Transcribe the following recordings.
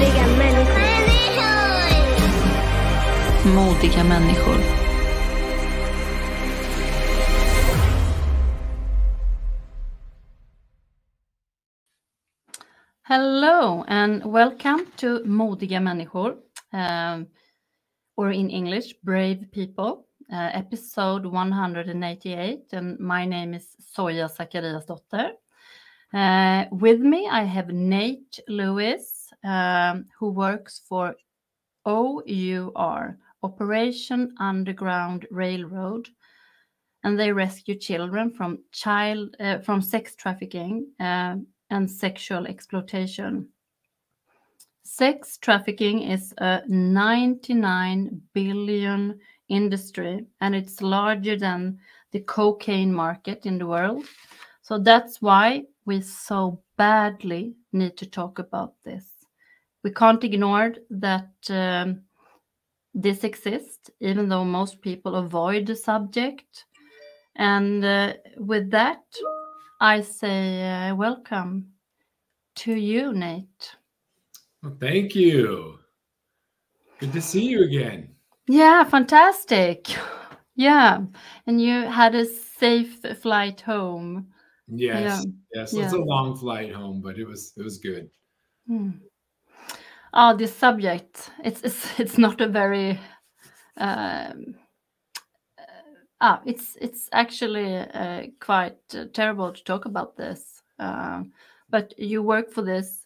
Modiga människor. Modiga människor. Hello and welcome to Modiga Människor, or in English, Brave People, episode 188, and my name is Zoia Zakariasdotter. With me I have Nate Lewis, who works for OUR, Operation Underground Railroad, and they rescue children from sex trafficking and sexual exploitation. Sex trafficking is a 99 billion industry, and it's larger than the cocaine market in the world. So that's why we so badly need to talk about this. We can't ignore that this exists, even though most people avoid the subject. And with that, I say welcome to you, Nate. Well, thank you. Good to see you again. Yeah, fantastic. Yeah, and you had a safe flight home. Yes, yes. Yeah. It's a long flight home, but it was good. Oh, this subject, it's not a very it's actually quite terrible to talk about this. But you work for this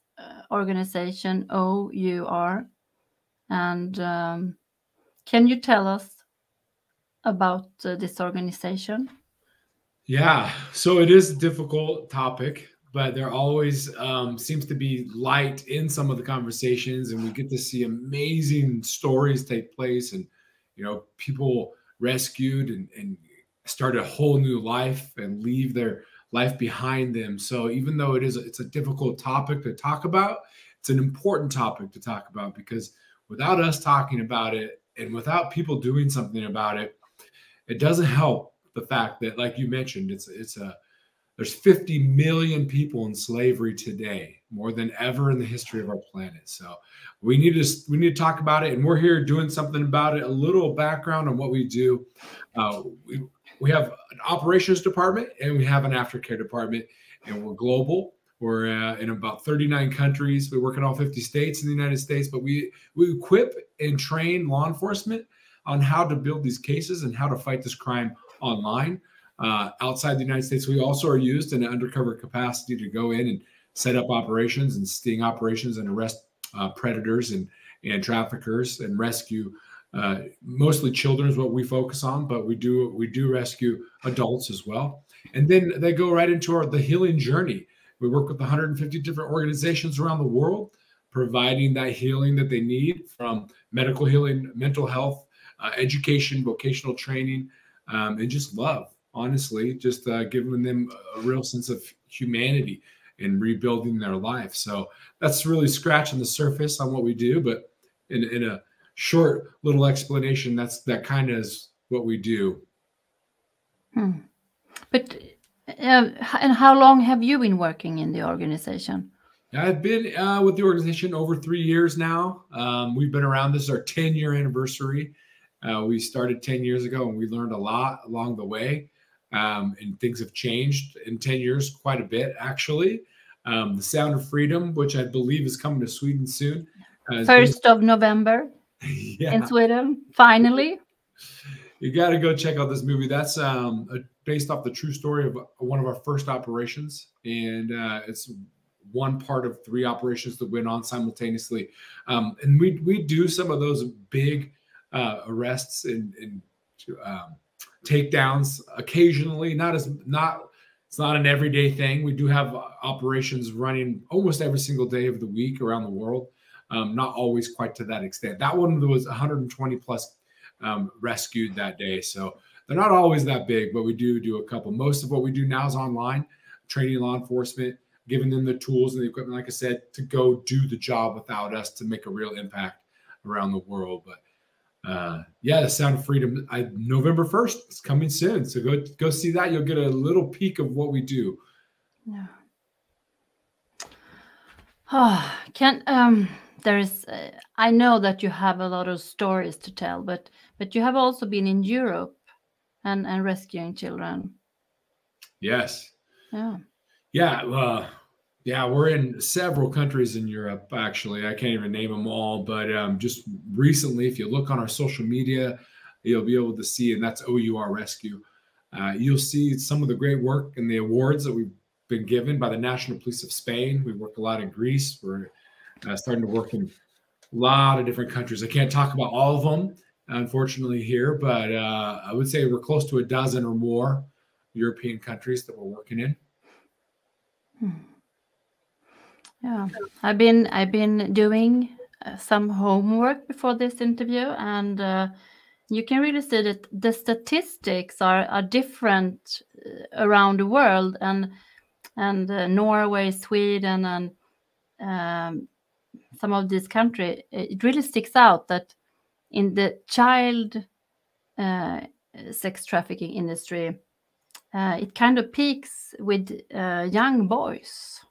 organization, OUR, and can you tell us about this organization? Yeah, so it is a difficult topic, but there always seems to be light in some of the conversations, and we get to see amazing stories take place, and people rescued and start a whole new life and leave their life behind them. So even though it's a difficult topic to talk about, it's an important topic to talk about, because without us talking about it and without people doing something about it, it doesn't help the fact that, like you mentioned, there's 50 million people in slavery today, more than ever in the history of our planet. So we need to talk about it, and we're here doing something about it. A little background on what we do. We have an operations department and we have an aftercare department, and we're global. We're in about 39 countries. We work in all 50 states in the United States, but we equip and train law enforcement on how to build these cases and how to fight this crime online. Outside the United States, we also are used in an undercover capacity to go in and set up operations and sting operations and arrest predators and traffickers and rescue. Mostly children is what we focus on, but we do rescue adults as well. And then they go right into the healing journey. We work with 150 different organizations around the world, providing that healing that they need, from medical healing, mental health, education, vocational training, and just love. Honestly, just giving them a real sense of humanity and rebuilding their life. So that's really scratching the surface on what we do, but in a short little explanation, that kind of is what we do. But and how long have you been working in the organization? I've been with the organization over 3 years now. We've been around. This is our 10-year anniversary. We started 10 years ago, and we learned a lot along the way. And things have changed in 10 years quite a bit, actually. The Sound of Freedom, which I believe is coming to Sweden soon. 1st of November in Sweden, finally. You got to go check out this movie. That's based off the true story of one of our first operations. And it's one part of 3 operations that went on simultaneously. And we do some of those big arrests and takedowns occasionally. It's not an everyday thing. We do have operations running almost every single day of the week around the world. Not always quite to that extent. That one was 120 plus rescued that day. So they're not always that big, but we do a couple. Most of what we do now is online, training law enforcement, giving them the tools and the equipment, like I said, to go do the job without us, to make a real impact around the world. But the Sound of Freedom, November 1st, it's coming soon. So go see that. You'll get a little peek of what we do. Yeah. Oh, there is. I know that you have a lot of stories to tell, but you have also been in Europe and rescuing children. Yes. Yeah. Yeah. Yeah, we're in several countries in Europe, actually. I can't even name them all, but just recently, if you look on our social media, you'll be able to see, and that's OUR Rescue. You'll see some of the great work and the awards that we've been given by the National Police of Spain. We work a lot in Greece. We're starting to work in a lot of different countries. I can't talk about all of them, unfortunately, here, but I would say we're close to a dozen or more European countries that we're working in. Yeah, I've been doing some homework before this interview, and you can really see that the statistics are different around the world, and Norway, Sweden, and some of these countries. It really sticks out that in the child sex trafficking industry, it kind of peaks with young boys.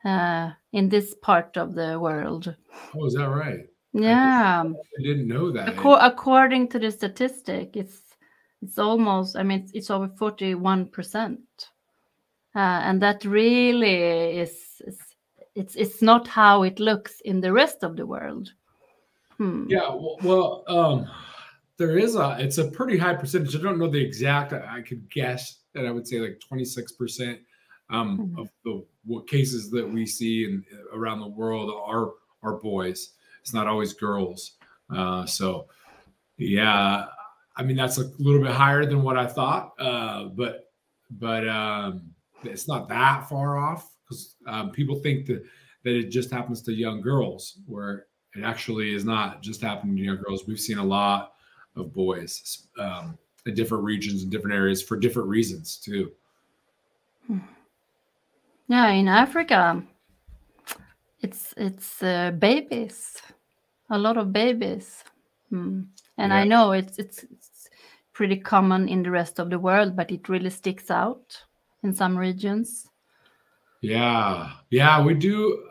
In this part of the world. Oh, is that right? Yeah, I didn't know that. according to the statistic, it's almost. I mean, it's over 41%, and that really is. It's not how it looks in the rest of the world. Yeah, well, there is it's a pretty high percentage. I don't know the exact. I could guess that I would say like 26% of the cases that we see around the world are boys. It's not always girls. So yeah, I mean that's a little bit higher than what I thought, but it's not that far off because people think that it just happens to young girls, where it actually is not just happening to young girls. We've seen a lot of boys in different regions and different areas for different reasons too. Yeah, in Africa, it's babies, a lot of babies, and Yeah. I know it's pretty common in the rest of the world, but it really sticks out in some regions. Yeah, we do.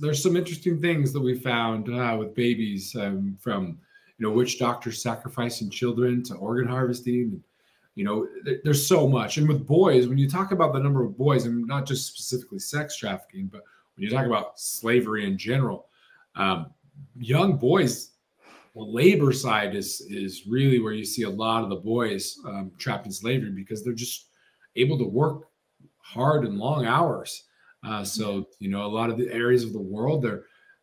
There's some interesting things that we found with babies, from witch doctors sacrificing children to organ harvesting. There's so much. And with boys, when you talk about the number of boys, and not just specifically sex trafficking, but when you talk about slavery in general, young boys, the labor side is really where you see a lot of the boys trapped in slavery, because they're just able to work hard and long hours. So a lot of the areas of the world,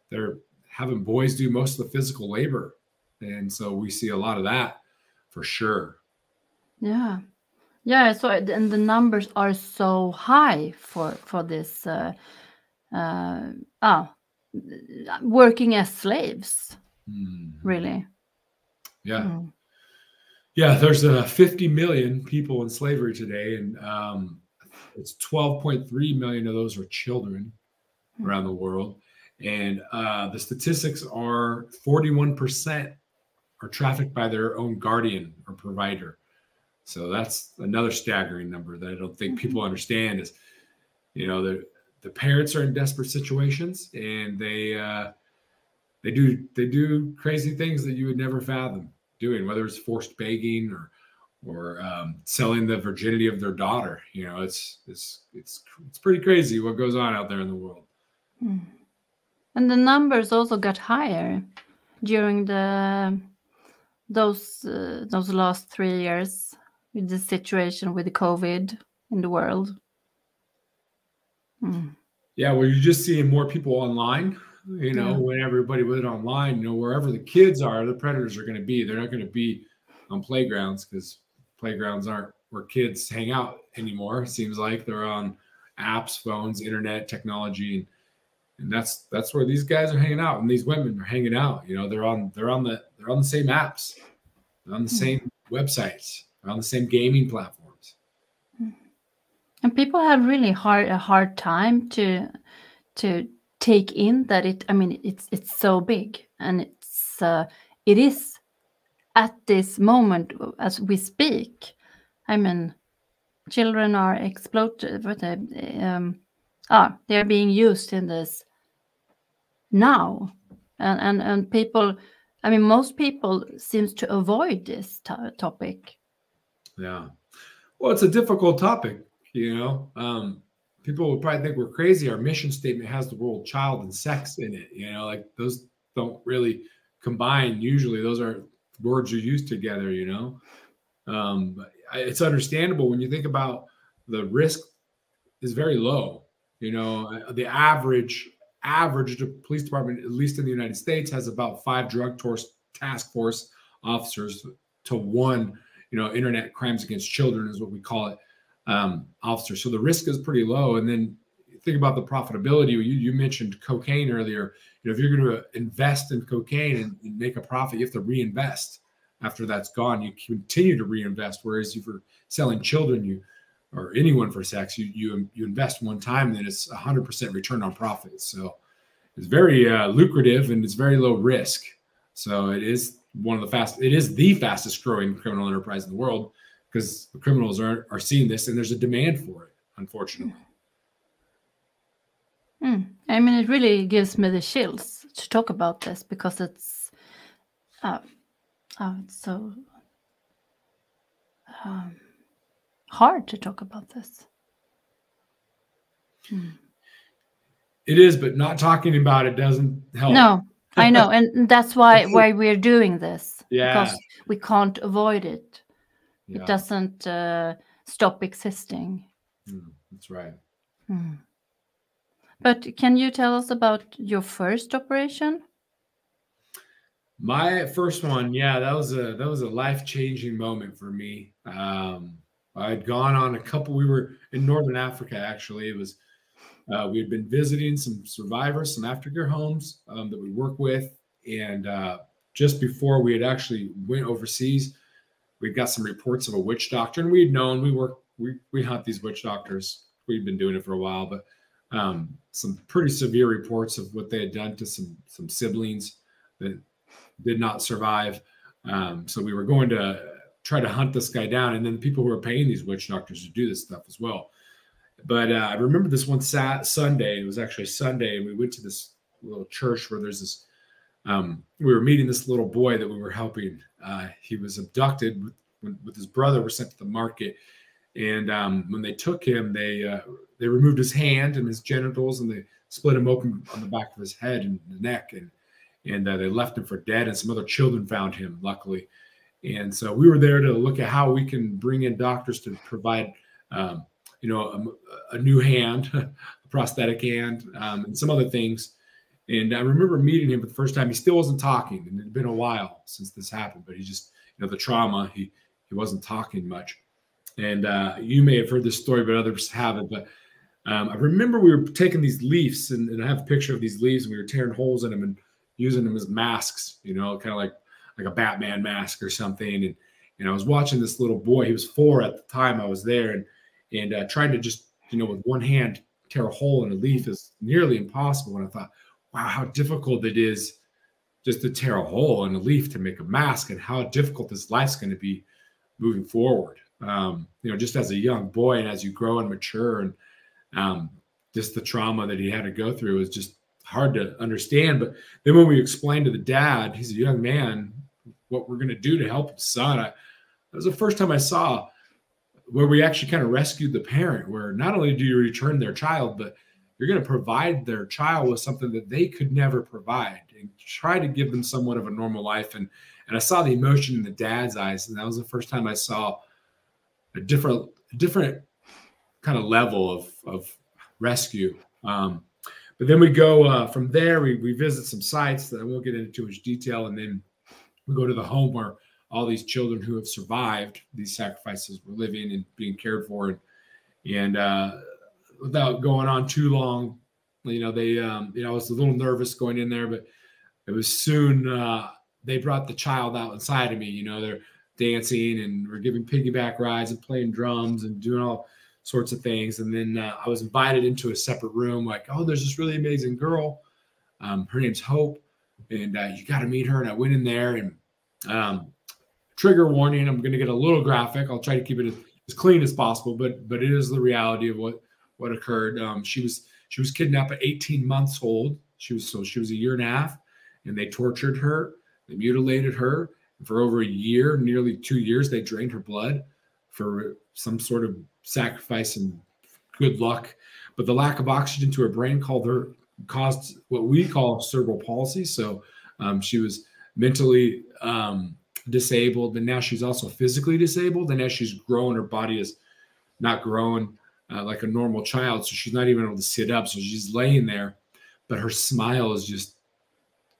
they're having boys do most of the physical labor, and so we see a lot of that for sure. Yeah. So and the numbers are so high for this working as slaves, really. Yeah. Yeah, there's 50 million people in slavery today, and it's 12.3 million of those are children around the world. And the statistics are 41% are trafficked by their own guardian or provider. So that's another staggering number that I don't think people understand is, the parents are in desperate situations, and they do crazy things that you would never fathom doing, whether it's forced begging or selling the virginity of their daughter. It's pretty crazy what goes on out there in the world. And the numbers also got higher during those last 3 years with the situation with the COVID in the world. Yeah, well, you're just seeing more people online. When everybody went online, wherever the kids are, the predators are going to be. They're not going to be on playgrounds, because playgrounds aren't where kids hang out anymore. It seems like they're on apps, phones, internet, technology, and that's where these guys are hanging out, and these women are hanging out. They're on the same apps, they're on the same websites, they're on the same gaming platforms. And people have really a hard time to take in that it's so big, and it is at this moment as we speak. I mean, children are exploited, but they are being used in this now, and people, I mean, most people seems to avoid this topic. Yeah. Well, it's a difficult topic, you know. People would probably think we're crazy. Our mission statement has the word child and sex in it, you know, like those don't really combine. Usually those are words you use together, you know. But it's understandable when you think about the risk is very low. You know, the average police department, at least in the United States, has about 5 drug task force officers to 1, you know, internet crimes against children is what we call it, officers. So the risk is pretty low. And then think about the profitability. You mentioned cocaine earlier. You know, if you're going to invest in cocaine and make a profit, you have to reinvest. After that's gone, you continue to reinvest. Whereas if you're selling children, or anyone for sex, you invest one time, and then it's 100% return on profits. So it's very lucrative and it's very low risk. So it is the fastest growing criminal enterprise in the world because the criminals are seeing this, and there's a demand for it, unfortunately. I mean, it really gives me the chills to talk about this because it's so hard to talk about this. It is, but not talking about it doesn't help. No, I know, and that's why we're doing this. Yeah. Because we can't avoid it. Yeah. It doesn't stop existing. That's right. But can you tell us about your first operation? My first one, yeah, that was a life-changing moment for me. I'd gone on a couple. We were in Northern Africa, actually. It was we had been visiting some survivors, some aftercare homes that we work with, and just before we had actually went overseas, we got some reports of a witch doctor, and we'd known we hunt these witch doctors. We'd been doing it for a while, but some pretty severe reports of what they had done to some siblings that did not survive. So we were going to try to hunt this guy down, and then people who were paying these witch doctors to do this stuff as well. But I remember this one Sunday. It was actually Sunday, and we went to this little church where there's this. We were meeting this little boy that we were helping. He was abducted with his brother. Were sent to the market, and when they took him, they removed his hand and his genitals, and they split him open on the back of his head and the neck, and they left him for dead. And some other children found him, luckily. And so we were there to look at how we can bring in doctors to provide, you know, a new hand, a prosthetic hand, and some other things. And I remember meeting him for the first time. He still wasn't talking, and it had been a while since this happened. But he just, you know, the trauma, he wasn't talking much. And you may have heard this story, but others haven't. But I remember we were taking these leaves, and I have a picture of these leaves, and we were tearing holes in them and using them as masks, you know, kind of like a Batman mask or something. And I was watching this little boy. He was 4 at the time I was there, and trying to just, you know, with one hand tear a hole in a leaf is nearly impossible. And I thought, wow, how difficult it is just to tear a hole in a leaf to make a mask, and how difficult this life's going to be moving forward. You know, just as a young boy, and as you grow and mature, and just the trauma that he had to go through is just hard to understand. But then when we explained to the dad, he's a young man, what we're going to do to help his son, that was the first time I saw where we actually kind of rescued the parent, where not only do you return their child, but you're going to provide their child with something that they could never provide, and try to give them somewhat of a normal life. And I saw the emotion in the dad's eyes, and that was the first time I saw a different kind of level of rescue. But then we go from there, we visit some sites that I won't get into too much detail, and then we go to the home where all these children who have survived these sacrifices were living and being cared for. And without going on too long, you know, they, you know, I was a little nervous going in there, but it was soon, they brought the child out inside of me. You know, they're dancing, and we're giving piggyback rides and playing drums and doing all sorts of things. And then I was invited into a separate room, like, oh, there's this really amazing girl. Her name's Hope, and you got to meet her. And I went in there, and trigger warning, I'm going to get a little graphic. I'll try to keep it as clean as possible, but it is the reality of what occurred. She was kidnapped at 18 months old She was a year and a half, and they tortured her, they mutilated her. And for over a year, nearly 2 years, they drained her blood for some sort of sacrifice and good luck. But the lack of oxygen to her brain caused what we call cerebral palsy. So she was mentally disabled, and now she's also physically disabled. And as she's grown, her body is not grown like a normal child, so she's not even able to sit up. So she's laying there, but her smile is just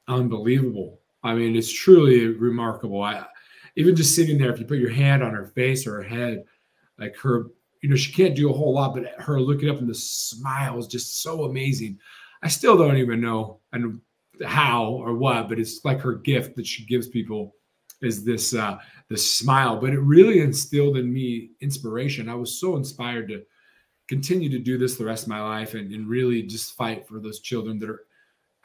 unbelievable. I mean, it's truly remarkable. Even just sitting there, if you put your hand on her face or her head, like her, she can't do a whole lot, but her looking up and the smile is just so amazing. I still don't even know how or what, but it's like her gift that she gives people is this smile. But it really instilled in me inspiration. I was so inspired to continue to do this the rest of my life and really just fight for those children that are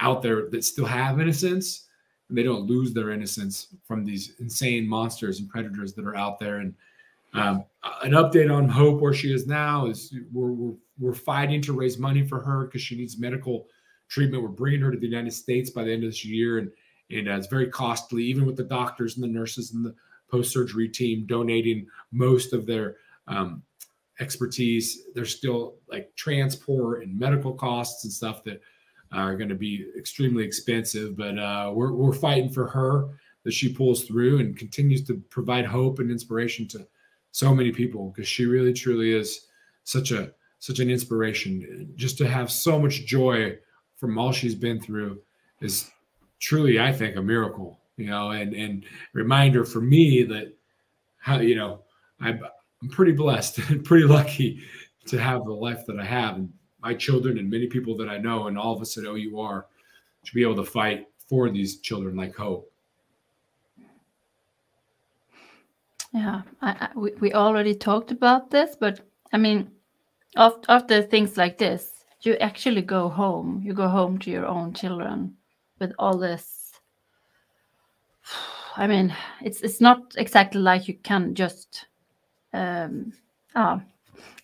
out there that still have innocence, and they don't lose their innocence from these insane monsters and predators that are out there. And an update on Hope, where she is now, is we're fighting to raise money for her because she needs medical treatment. We're bringing her to the United States by the end of this year, and it's very costly, even with the doctors and the nurses and the post-surgery team donating most of their expertise. There's still like transport and medical costs and stuff that are going to be extremely expensive, but we're fighting for her, that she pulls through and continues to provide hope and inspiration to so many people, because she really truly is such an inspiration. Just to have so much joy from all she's been through is truly, I think, a miracle, and reminder for me that how, I'm pretty blessed and pretty lucky to have the life that I have, and my children and many people that I know, and all of us at OUR, to be able to fight for these children like Hope. Yeah, we already talked about this, but I mean, after things like this, you actually go home. You go home to your own children with all this. I mean, it's not exactly like you can just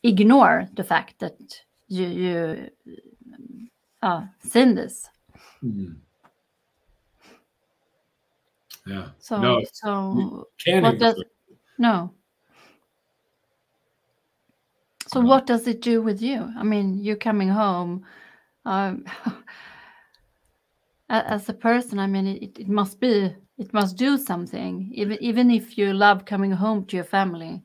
ignore the fact that you seen this. Mm. Yeah. So what does So what does it do with you? I mean, you're coming home as a person. I mean, it must do something, even if you love coming home to your family.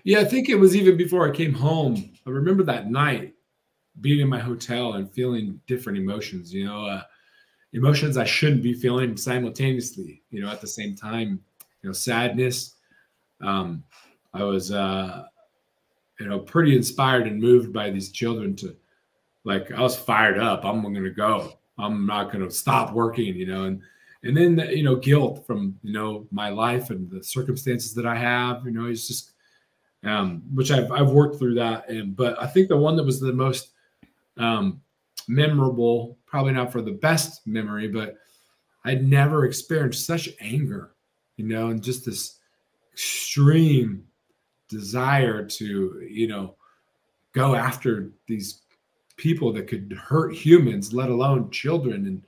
Yeah, I think it was even before I came home. I remember that night being in my hotel and feeling different emotions, emotions I shouldn't be feeling simultaneously, at the same time, sadness. I was, pretty inspired and moved by these children to, I was fired up. I'm going to go. I'm not going to stop working, and then, guilt from, my life and the circumstances that I have, it's just, which I've worked through that. But I think the one that was the most memorable, probably not for the best memory, but I'd never experienced such anger, and just this extreme desire to, go after these people that could hurt humans, let alone children. And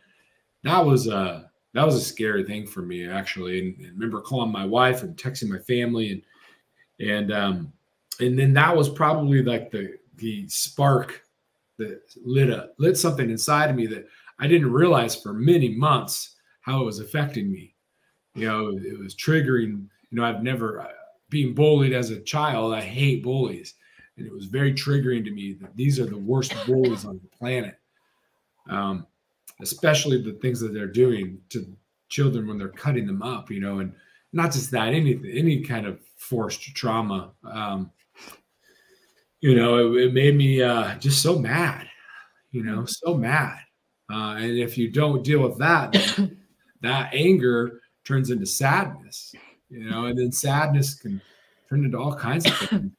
that was a scary thing for me, actually. And I remember calling my wife and texting my family, and then that was probably like the spark that lit something inside of me that I didn't realize for many months how it was affecting me. It was triggering. I've never being bullied as a child. I hate bullies, and it was very triggering to me that these are the worst bullies on the planet. Especially the things that they're doing to children when they're cutting them up, and not just that, any kind of forced trauma. It made me just so mad, so mad. And if you don't deal with that, then that anger turns into sadness, and then sadness can turn into all kinds of things.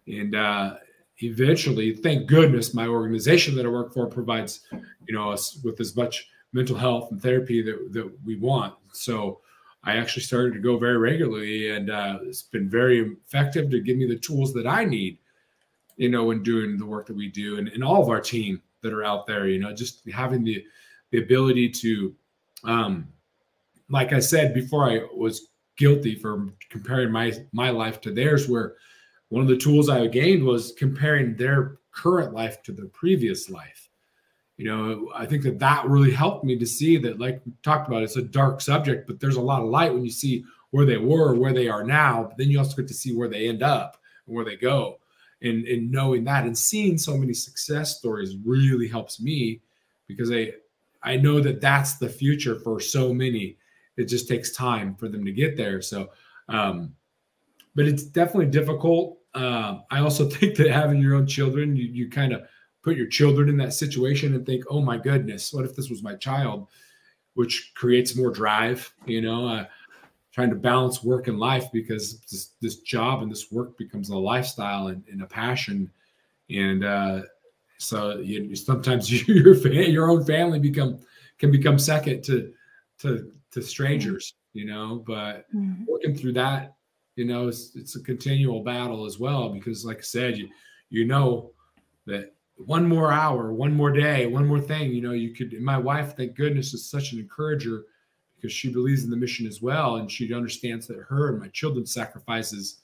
And eventually, thank goodness, my organization that I work for provides, us with as much mental health and therapy that we want. So I actually started to go very regularly, and it's been very effective to give me the tools that I need, when doing the work that we do, and all of our team that are out there, you know, just having the ability to, like I said before, I was guilty for comparing my life to theirs, where one of the tools I gained was comparing their current life to their previous life. You know, I think that really helped me to see that, like we talked about, it's a dark subject, but there's a lot of light when you see where they were, where they are now. But then you also get to see where they end up and where they go. And knowing that and seeing so many success stories really helps me, because I know that that's the future for so many. It just takes time for them to get there. So, but it's definitely difficult. I also think that having your own children, you kind of put your children in that situation and think, oh my goodness, what if this was my child? Which creates more drive, you know, trying to balance work and life, because this job and this work becomes a lifestyle and a passion. And so sometimes your own family can become second to strangers, you know, but working through that, you know, it's a continual battle as well, because like I said, you know that one more hour, one more day, one more thing, you know, you could, my wife, thank goodness, is such an encourager, because she believes in the mission as well. And she understands that her and my children's sacrifices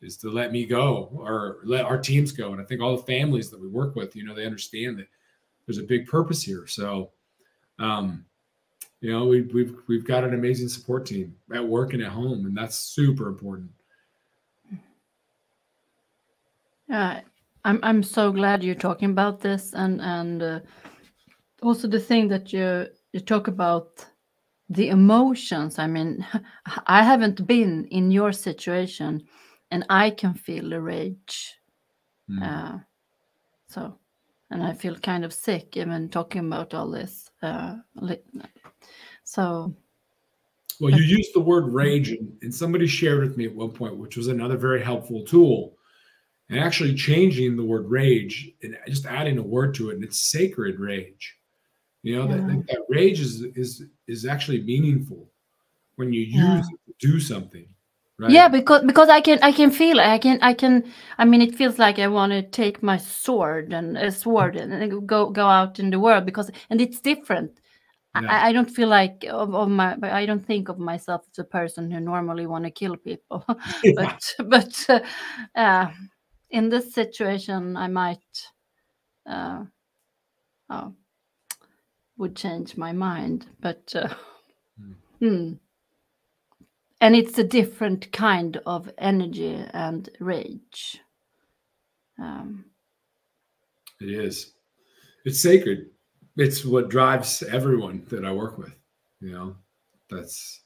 is to let me go, or let our teams go. And I think all the families that we work with, you know, they understand that there's a big purpose here. So, you know, we've got an amazing support team at work and at home, and that's super important. I'm so glad you're talking about this, and also the thing that you talk about the emotions. I mean, I haven't been in your situation, and I can feel the rage. So, and I feel kind of sick even talking about all this. So, well, you used the word rage, and somebody shared with me at one point, which was another very helpful tool. And actually changing the word rage and just adding a word to it, and it's sacred rage. You know, that rage is actually meaningful when you use it to do something, right? Yeah, because I can feel it. I mean, it feels like I want to take my sword and go out in the world, and it's different. Yeah. I don't feel like I don't think of myself as a person who normally want to kill people, but in this situation, I might would change my mind, but and it's a different kind of energy and rage. It is. It's sacred. It's what drives everyone that I work with. You know, that's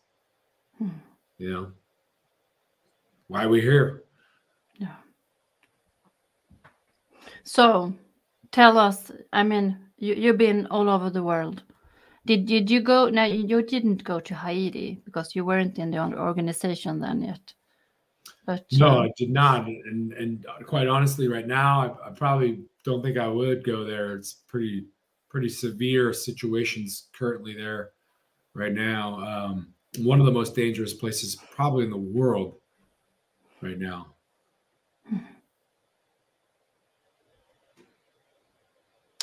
you know why we're here. Yeah. So, tell us. I mean, you've been all over the world. Did you go? Now you didn't go to Haiti because you weren't in the organization then yet. But no, I did not. And quite honestly, right now, I probably don't think I would go there. It's pretty severe situations currently there right now. One of the most dangerous places probably in the world right now.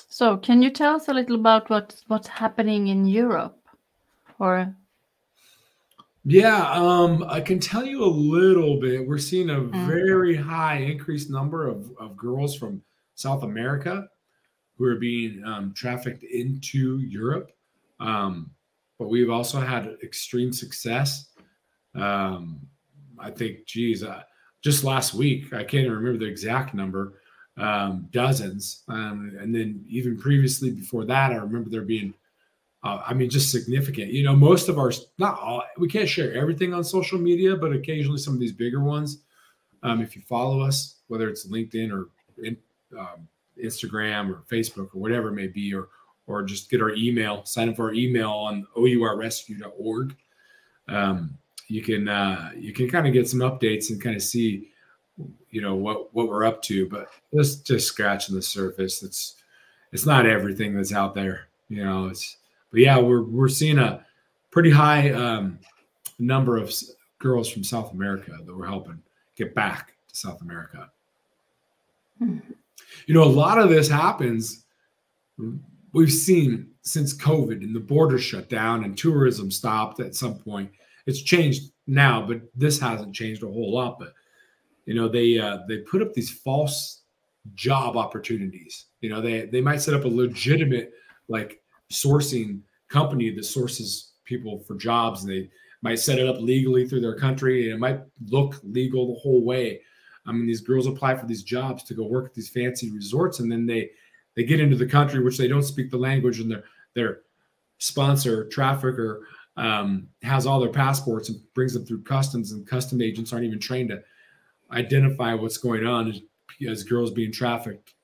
So, can you tell us a little about what's happening in Europe, or? Yeah, I can tell you a little bit. We're seeing a very high increased number of girls from South America who are being trafficked into Europe. But we've also had extreme success. I think, geez, just last week, I can't even remember the exact number, dozens. And then even previously before that, I remember there being, I mean, just significant. You know, most of our, not all, we can't share everything on social media, but occasionally some of these bigger ones, if you follow us, whether it's LinkedIn or Instagram or Facebook or whatever it may be, or just get our email, sign up for our email on ourrescue.org. You can kind of get some updates and kind of see, you know, what we're up to, but just scratching the surface. It's not everything that's out there, you know. But yeah, we're seeing a pretty high number of girls from South America that we're helping get back to South America. You know, a lot of this happens we've seen since COVID and the border shut down and tourism stopped at some point. It's changed now, but this hasn't changed a whole lot. But they put up these false job opportunities. They might set up a legitimate like sourcing company that sources people for jobs, and they might set it up legally through their country, and it might look legal the whole way. I mean, these girls apply for these jobs to go work at these fancy resorts, and then they get into the country, which they don't speak the language, and their sponsor, trafficker, has all their passports and brings them through customs, and custom agents aren't even trained to identify what's going on as girls being trafficked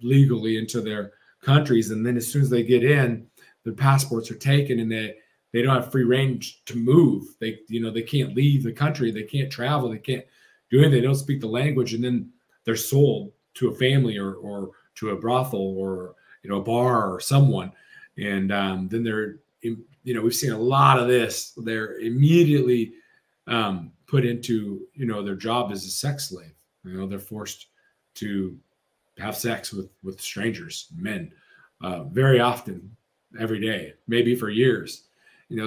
legally into their countries. And then as soon as they get in, their passports are taken, and they don't have free range to move. They can't leave the country. They can't travel. They can't do anything. They don't speak the language. And then they're sold to a family or to a brothel or, a bar or someone. And then they're, we've seen a lot of this. They're immediately put into, their job as a sex slave. They're forced to have sex with strangers, men, very often, every day, maybe for years.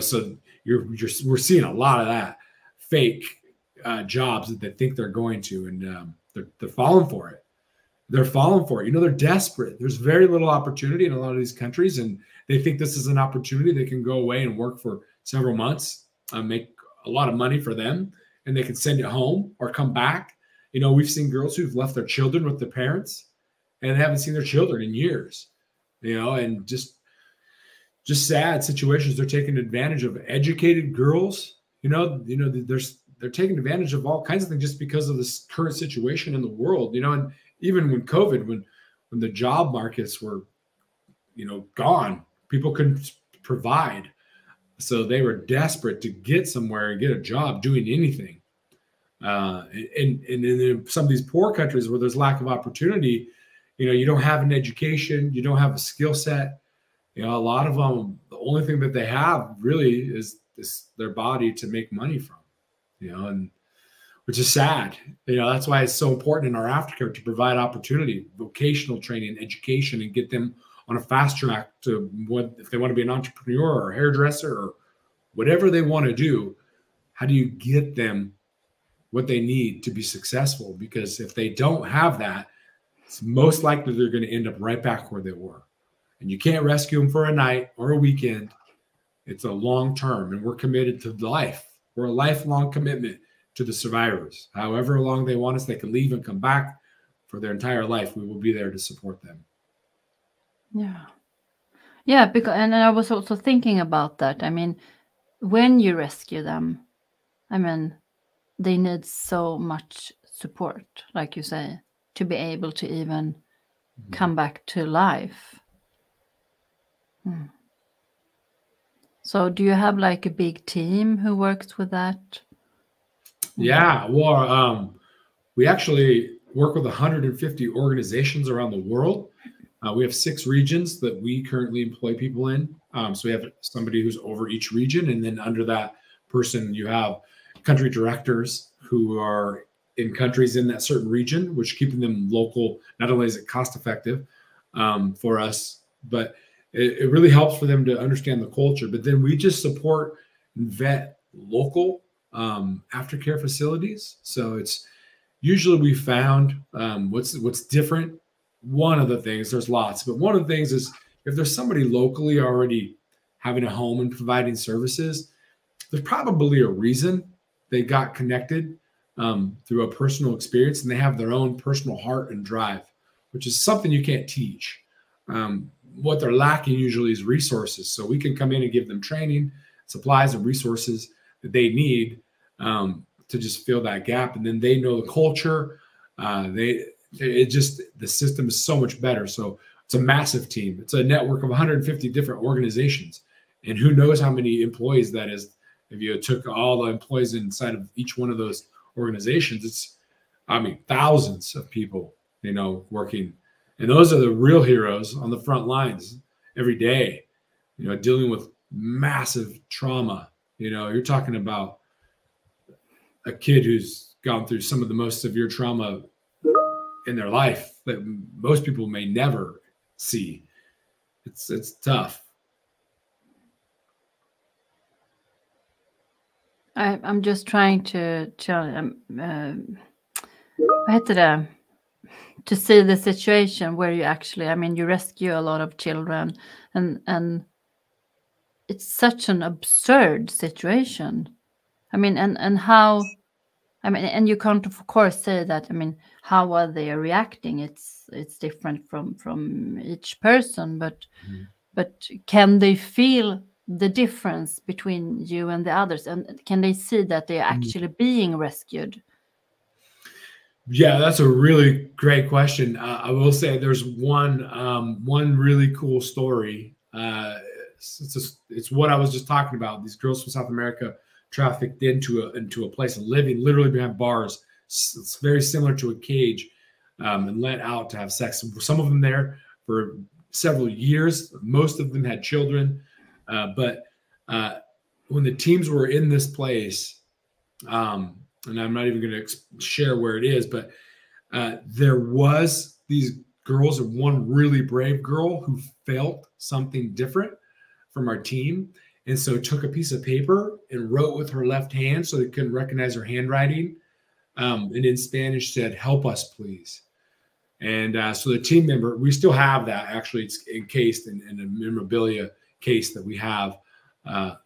So we're seeing a lot of that fake jobs that they think they're going to, and they're falling for it. They're falling for it. They're desperate. There's very little opportunity in a lot of these countries, and they think this is an opportunity. They can go away and work for several months, make a lot of money for them, and they can send it home or come back. We've seen girls who've left their children with their parents and haven't seen their children in years, and just sad situations. They're taking advantage of educated girls. They're taking advantage of all kinds of things just because of this current situation in the world, and even when COVID, when the job markets were, gone, people couldn't provide. So they were desperate to get somewhere and get a job doing anything. And in some of these poor countries where there's lack of opportunity, you don't have an education, you don't have a skill set. A lot of them, the only thing that they have really is their body to make money from, and which is sad. That's why it's so important in our aftercare to provide opportunity, vocational training, education, and get them on a fast track to if they want to be an entrepreneur or a hairdresser or whatever they want to do. How do you get them what they need to be successful? Because if they don't have that, it's most likely they're going to end up right back where they were. And you can't rescue them for a night or a weekend. It's a long term, and we're committed to life. We're a lifelong commitment to the survivors. However long they want us, they can leave and come back for their entire life. We will be there to support them. Yeah, because, and I was also thinking about that. I mean, when you rescue them, they need so much support, like you say, to be able to even come back to life. So do you have like a big team who works with that? Yeah, well, we actually work with 150 organizations around the world. We have 6 regions that we currently employ people in. So we have somebody who's over each region, and then under that person, you have country directors who are in countries in that certain region, which keeping them local, not only is it cost effective for us, but it really helps for them to understand the culture. But then we just support and vet local aftercare facilities. So it's usually we found what's different. One of the things, there's lots, but one of the things is if there's somebody locally already having a home and providing services, there's probably a reason they got connected through a personal experience, and they have their own personal heart and drive, which is something you can't teach. What they're lacking usually is resources. So we can come in and give them training, supplies, and resources that they need to just fill that gap. And then they know the culture. The system is so much better. So it's a massive team. It's a network of 150 different organizations. And who knows how many employees that is. If you took all the employees inside of each one of those organizations, it's, thousands of people, working. And those are the real heroes on the front lines every day, dealing with massive trauma. You're talking about a kid who's gone through some of the most severe trauma in their life that most people may never see. it's tough. I'm just trying to to see the situation where you actually, I mean, you rescue a lot of children, and it's such an absurd situation. I mean, and how, I mean, and you can't of course say that, I mean, how are they reacting? It's different from each person, but can they feel the difference between you and the others, and can they see that they're actually being rescued? Yeah, that's a really great question. I will say there's one really cool story. It's what I was just talking about. These girls from South America trafficked into a place of living, literally behind bars. It's very similar to a cage, and let out to have sex. Some of them there for several years. Most of them had children, but when the teams were in this place, and I'm not even going to share where it is, but there was these girls and one really brave girl who felt something different from our team. And so took a piece of paper and wrote with her left hand so they couldn't recognize her handwriting. And in Spanish said, "Help us, please." And so the team member, we still have that. Actually, it's encased in a memorabilia case that we have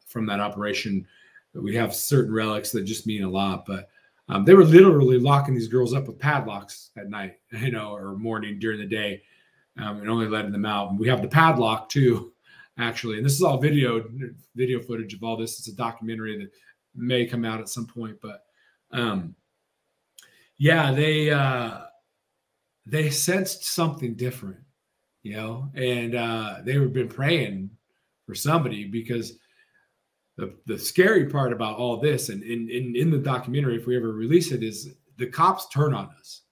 from that operation. We have certain relics that just mean a lot, but they were literally locking these girls up with padlocks at night, or morning during the day, and only letting them out. And we have the padlock too, actually. And this is all video footage of all this. It's a documentary that may come out at some point, but yeah, they sensed something different, and they have been praying for somebody, because the scary part about all this, and in the documentary, if we ever release it, is the cops turn on us.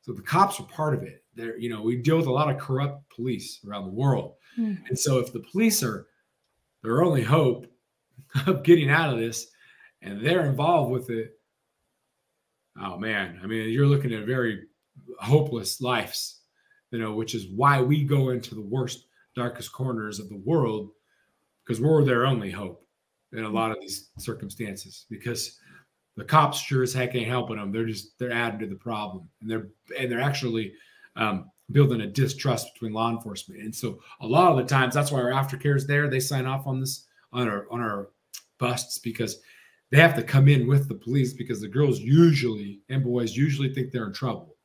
So the cops are part of it. We deal with a lot of corrupt police around the world. And so if the police are their only hope of getting out of this, and they're involved with it, oh man, I mean, you're looking at very hopeless lives, which is why we go into the worst, darkest corners of the world, because we're their only hope in a lot of these circumstances, because the cops sure as heck ain't helping them. They're adding to the problem, and they're actually building a distrust between law enforcement. And so a lot of the times, that's why our aftercare is there. They sign off on this on our busts, because they have to come in with the police, because the girls and boys usually think they're in trouble,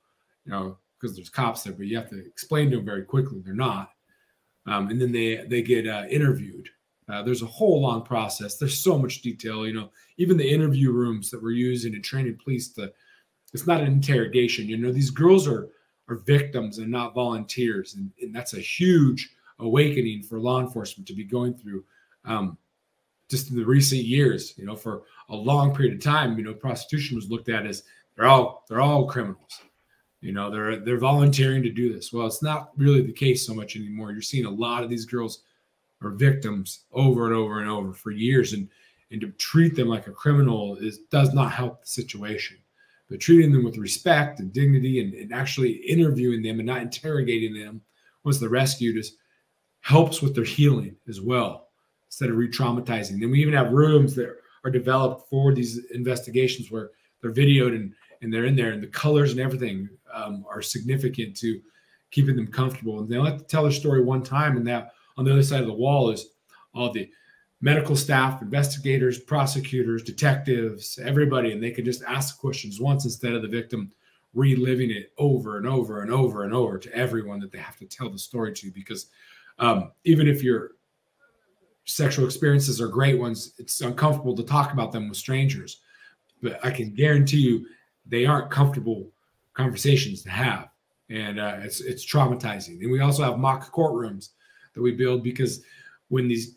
because there's cops there, but you have to explain to them very quickly they're not. And then they get interviewed. There's a whole long process. There's so much detail, even the interview rooms that we're using and training police it's not an interrogation. These girls are victims and not volunteers. And that's a huge awakening for law enforcement to be going through just in the recent years. For a long period of time, prostitution was looked at as they're all criminals. They're volunteering to do this. Well, it's not really the case so much anymore. You're seeing a lot of these girls are victims over and over and over for years, and to treat them like a criminal does not help the situation. But treating them with respect and dignity, and actually interviewing them and not interrogating them once they're rescued helps with their healing as well, instead of re-traumatizing. And we even have rooms that are developed for these investigations where they're videoed and they're in there, and the colors and everything are significant to keeping them comfortable. And they only have to tell their story one time, and that on the other side of the wall is all the medical staff, investigators, prosecutors, detectives, everybody, and they can just ask the questions once instead of the victim reliving it over and over and over and over to everyone that they have to tell the story to. Because even if your sexual experiences are great ones, it's uncomfortable to talk about them with strangers. But I can guarantee you they aren't comfortable conversations to have. And it's traumatizing. And we also have mock courtrooms that we build, because when these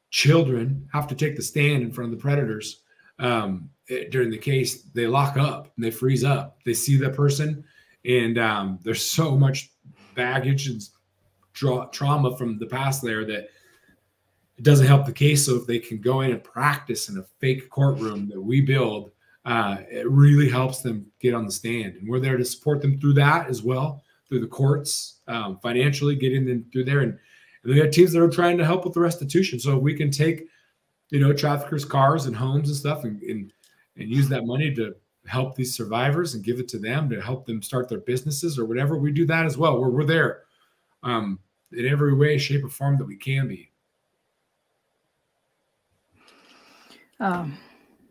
children have to take the stand in front of the predators during the case, they lock up and they freeze up. They see the person, and there's so much baggage and trauma from the past there that it doesn't help the case. So if they can go in and practice in a fake courtroom that we build, it really helps them get on the stand. And we're there to support them through that as well, through the courts, financially getting them through there. And we have teams that are trying to help with the restitution. So we can take, traffickers' cars and homes and stuff and use that money to help these survivors and give it to them to help them start their businesses or whatever. We do that as well. We're there in every way, shape, or form that we can be.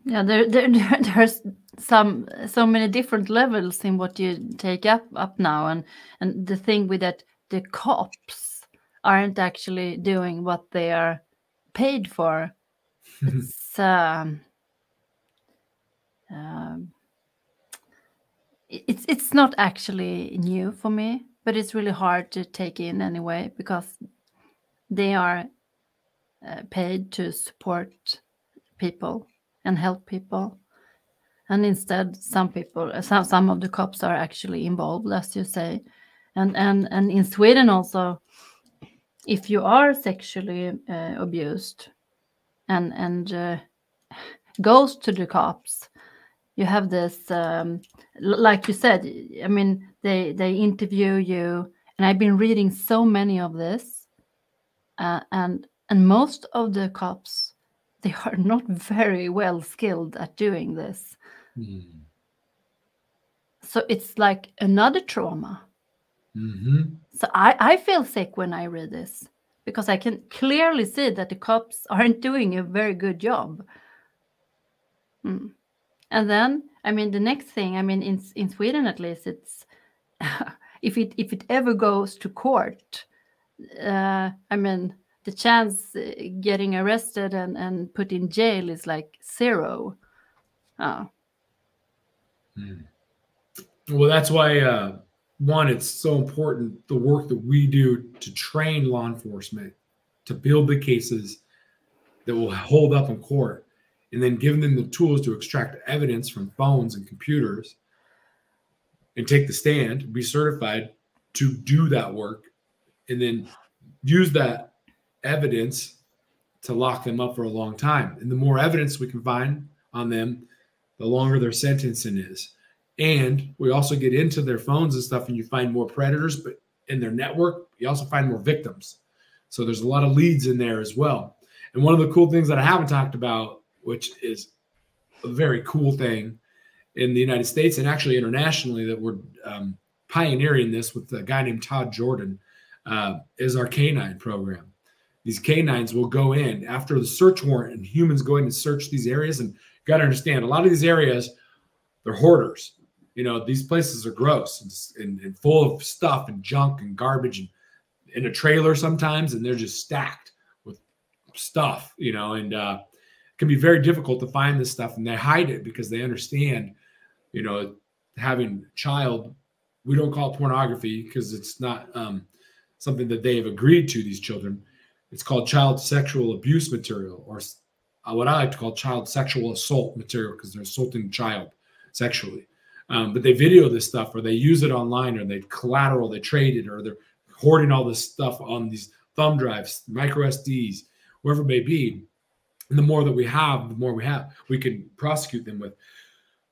Yeah, there's so many different levels in what you take up now, and the thing with that, the cops aren't actually doing what they are paid for. It's not actually new for me, but it's really hard to take in anyway, because they are paid to support people and help people, and instead some of the cops are actually involved, as you say, and in Sweden also, if you are sexually abused and goes to the cops, you have this like you said, I mean, they interview you, and I've been reading so many of this, and most of the cops, they are not very well skilled at doing this. So it's like another trauma. So I feel sick when I read this, because I can clearly see that the cops aren't doing a very good job. And then, I mean, the next thing, I mean, in Sweden at least, it's if it ever goes to court, I mean, the chance getting arrested and put in jail is like zero. Well, that's why one, it's so important, the work that we do to train law enforcement to build the cases that will hold up in court, and then give them the tools to extract evidence from phones and computers and take the stand, be certified to do that work, and then use that evidence to lock them up for a long time. And the more evidence we can find on them, the longer their sentencing is. And we also get into their phones and stuff, and you find more predators, but in their network, you also find more victims. So there's a lot of leads in there as well. And one of the cool things that I haven't talked about, which is a very cool thing in the United States and actually internationally, that we're pioneering this with a guy named Todd Jordan, is our canine program. These canines will go in after the search warrant, and humans go in and search these areas. And you got to understand, a lot of these areas, they're hoarders. These places are gross and full of stuff and junk and garbage, and in a trailer sometimes, and they're just stacked with stuff, and it can be very difficult to find this stuff, and they hide it because they understand, having a child, we don't call it pornography because it's not something that they have agreed to, these children. It's called child sexual abuse material, or what I like to call child sexual assault material, because they're assaulting a child sexually. But they video this stuff, or they use it online, or they collateral, they trade it, or they're hoarding all this stuff on these thumb drives, micro SDs, wherever it may be. And the more that we have, the more we can prosecute them with.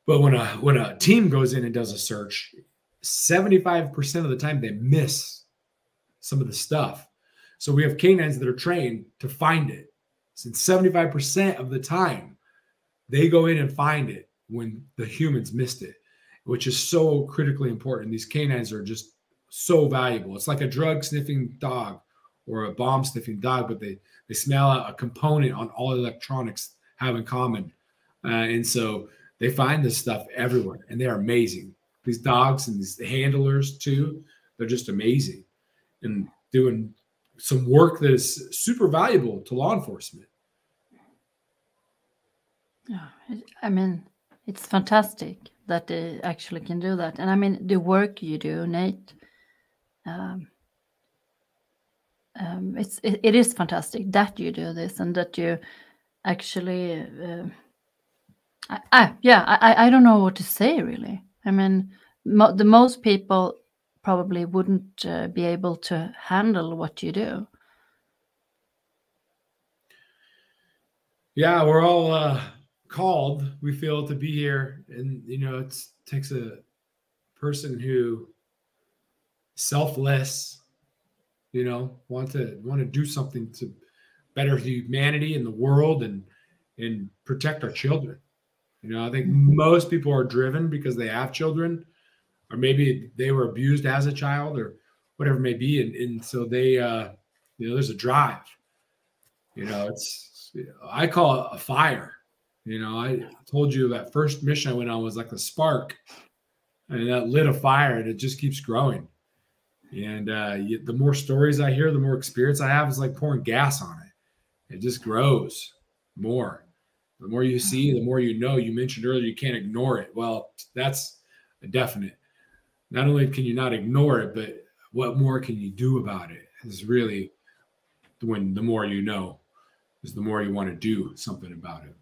But when a team goes in and does a search, 75% of the time they miss some of the stuff. So we have canines that are trained to find it. So 75% of the time, they go in and find it when the humans missed it, which is so critically important. These canines are just so valuable. It's like a drug sniffing dog or a bomb sniffing dog, but they smell out a component on all electronics have in common. And so they find this stuff everywhere, and they are amazing. These dogs and these handlers too, they're just amazing and doing some work that is super valuable to law enforcement. I mean, it's fantastic that they actually can do that. And I mean, the work you do, Nate, it is fantastic that you do this, and that you actually I don't know what to say, really. I mean, the most people probably wouldn't be able to handle what you do. Yeah, we're all called, we feel, to be here, and it takes a person who selfless, you know, want to do something to better humanity in the world and protect our children. You know, I think most people are driven because they have children, or maybe they were abused as a child, or whatever it may be, and so they, you know, there's a drive. You know, I call it a fire. You know, I told you that first mission I went on was like a spark, and that lit a fire, and it just keeps growing. And the more stories I hear, the more experience I have. It's like pouring gas on it. It just grows more. The more you see, the more you know. You mentioned earlier you can't ignore it. Well, that's a definite. Not only can you not ignore it, but what more can you do about it is really when the more you know is the more you want to do something about it.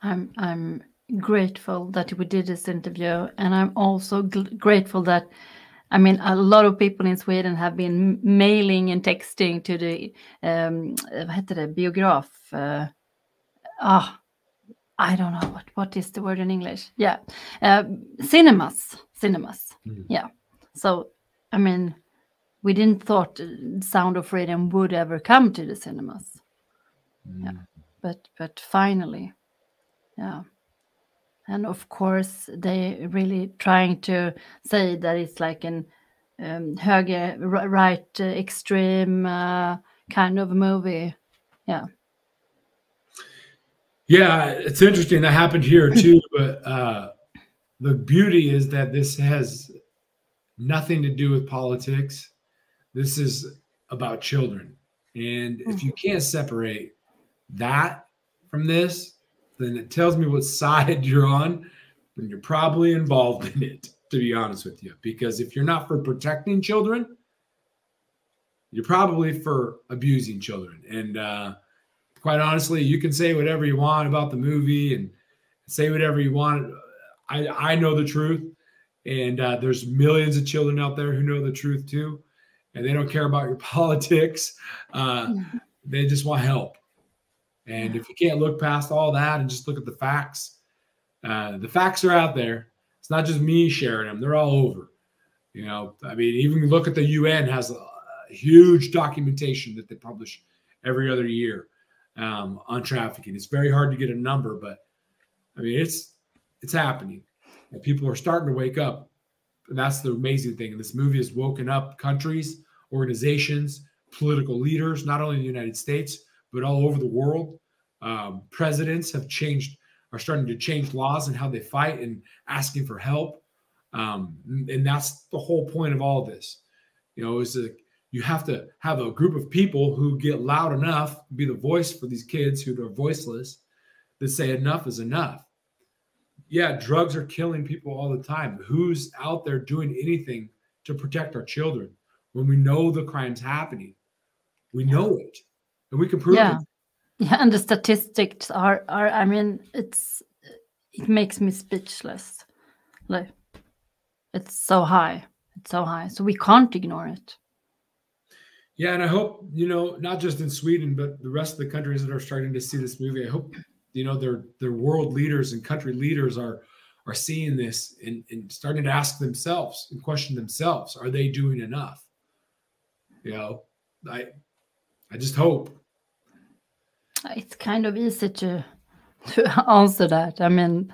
I'm grateful that we did this interview, and I'm also grateful that, I mean, a lot of people in Sweden have been mailing and texting to the vad heter det, biograf. I don't know what is the word in English. Yeah, cinemas. Yeah. So, I mean, we didn't thought Sound of Freedom would ever come to the cinemas. Yeah, but finally, yeah. And of course, they really trying to say that it's like an right extreme kind of movie. Yeah. Yeah, it's interesting. That happened here too. But the beauty is that this has nothing to do with politics. This is about children. And if you can't separate that from this, then it tells me what side you're on, and you're probably involved in it, to be honest with you. Because if you're not for protecting children, you're probably for abusing children. And quite honestly, you can say whatever you want about the movie and say whatever you want. I know the truth. And there's millions of children out there who know the truth too. And they don't care about your politics. They just want help. And if you can't look past all that and just look at the facts are out there. It's not just me sharing them. They're all over. You know, I mean, even look at the UN has a huge documentation that they publish every other year on trafficking. It's very hard to get a number, but I mean, it's happening. And people are starting to wake up. And that's the amazing thing. And this movie has woken up countries, organizations, political leaders, not only in the United States, but all over the world. Presidents are starting to change laws and how they fight and asking for help. And that's the whole point of all this. You know, is that you have to have a group of people who get loud enough, be the voice for these kids who are voiceless, that say enough is enough. Yeah, drugs are killing people all the time. Who's out there doing anything to protect our children when we know the crime's happening? We know it, and we can prove it. Yeah, and the statistics are I mean, it makes me speechless. Like, it's so high. It's so high. So we can't ignore it. Yeah, and I hope, you know, not just in Sweden, but the rest of the countries that are starting to see this movie, I hope, you know, their world leaders and country leaders are seeing this and starting to ask themselves and question themselves, are they doing enough? You know, I just hope. It's kind of easy to answer that. I mean,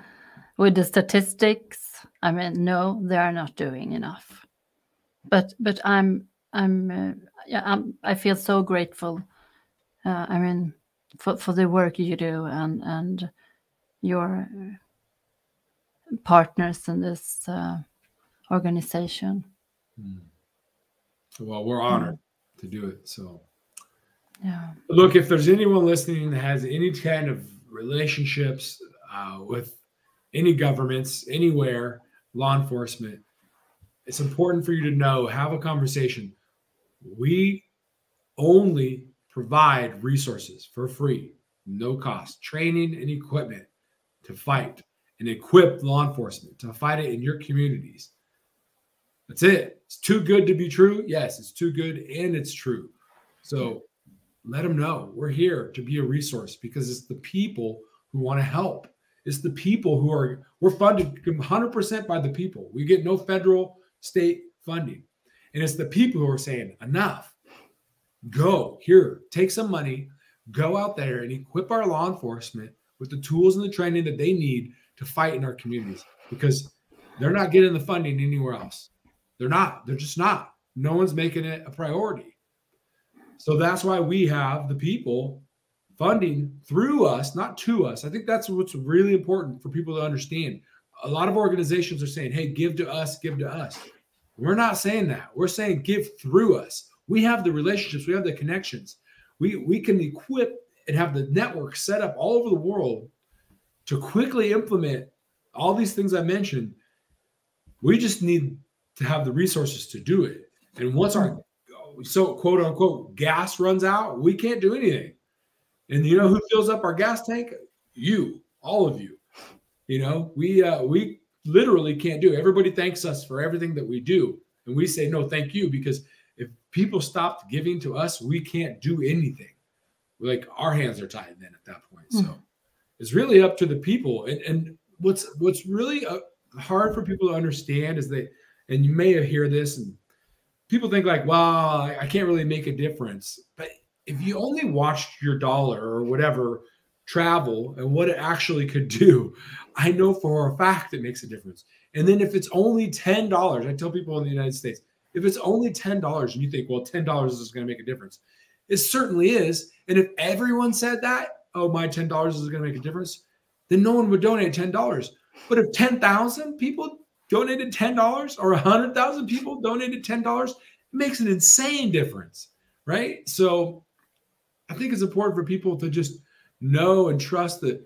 with the statistics, I mean, no, they are not doing enough. But I feel so grateful. I mean, for the work you do and your partners in this organization. Well, we're honored to do it. So. Yeah. Look, if there's anyone listening that has any kind of relationships with any governments, anywhere, law enforcement, it's important for you to know, have a conversation. We only provide resources for free, no cost, training and equipment to fight and equip law enforcement to fight it in your communities. That's it. It's too good to be true. Yes, it's too good and it's true. So let them know we're here to be a resource because it's the people who want to help. It's the people we're funded 100% by the people. We get no federal, state funding. And it's the people who are saying, enough, go here, take some money, go out there and equip our law enforcement with the tools and the training that they need to fight in our communities, because they're not getting the funding anywhere else. They're just not. No one's making it a priority. So that's why we have the people funding through us, not to us. I think that's what's really important for people to understand. A lot of organizations are saying, hey, give to us, give to us. We're not saying that. We're saying give through us. We have the relationships. We have the connections. We can equip and have the network set up all over the world to quickly implement all these things I mentioned. We just need to have the resources to do it. And once our quote unquote gas runs out, we can't do anything. And you know who fills up our gas tank? You, all of you. You know, we literally can't do it. Everybody thanks us for everything that we do. And we say, no, thank you. Because if people stopped giving to us, we can't do anything. Like our hands are tied then at that point. So it's really up to the people. And what's really hard for people to understand is that, and you may hear this and people think like, well, I can't really make a difference. But if you only watched your dollar or whatever travel and what it actually could do, I know for a fact it makes a difference. And then if it's only $10, I tell people in the United States, if it's only $10 and you think, well, $10 is going to make a difference. It certainly is. And if everyone said that, oh, my $10 is going to make a difference, then no one would donate $10. But if 10,000 people donated $10 or 100,000 people donated $10, it makes an insane difference, right? So I think it's important for people to just know and trust that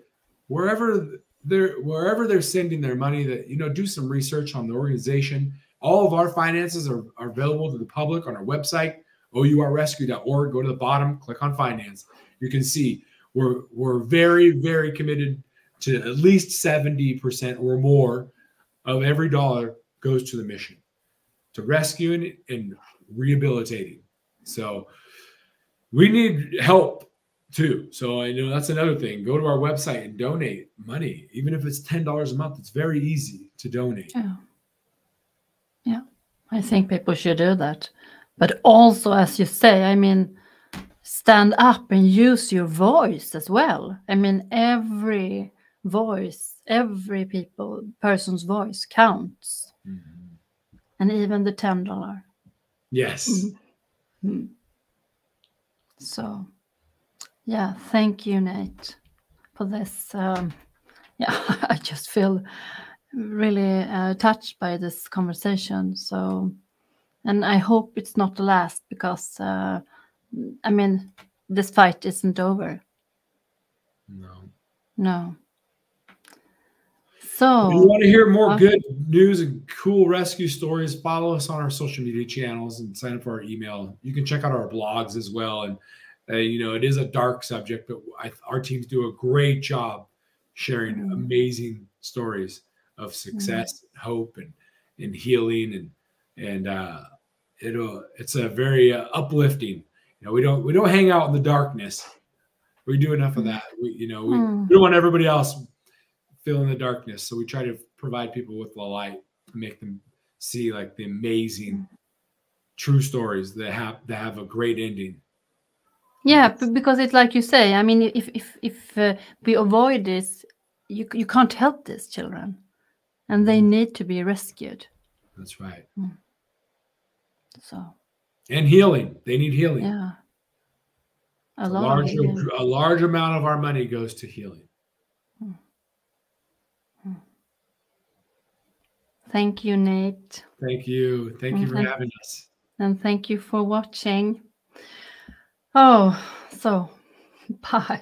wherever they're sending their money, that, you know, do some research on the organization. All of our finances are available to the public on our website, OURrescue.org. Go to the bottom, click on finance. You can see we're very, very committed to at least 70% or more of every dollar goes to the mission, to rescuing and rehabilitating. So we need help too. So I know that's another thing. Go to our website and donate money. Even if it's $10 a month, it's very easy to donate. Yeah, I think people should do that. But also, as you say, I mean, stand up and use your voice as well. I mean, every voice, every person's voice counts. And even the $10. Yes. So, yeah, thank you, Nate, for this. Yeah, I just feel really touched by this conversation. So, and I hope it's not the last, because, I mean, this fight isn't over. No. So, if you want to hear more good news and cool rescue stories, follow us on our social media channels and sign up for our email. You can check out our blogs as well. And, you know, it is a dark subject, but our teams do a great job sharing amazing stories of success, and hope, and healing. And it's a very uplifting. You know, we don't hang out in the darkness. We do enough of that. We don't want everybody else feel in the darkness. So we try to provide people with the light, make them see like the amazing true stories that have a great ending. Yeah, because it's like you say, I mean, if we avoid this, you can't help these children, and they need to be rescued. That's right. So, and healing. They need healing. Yeah. A large amount of our money goes to healing. Thank you, Nate. Thank you. Thank you for having us. And thank you for watching. Oh, so bye.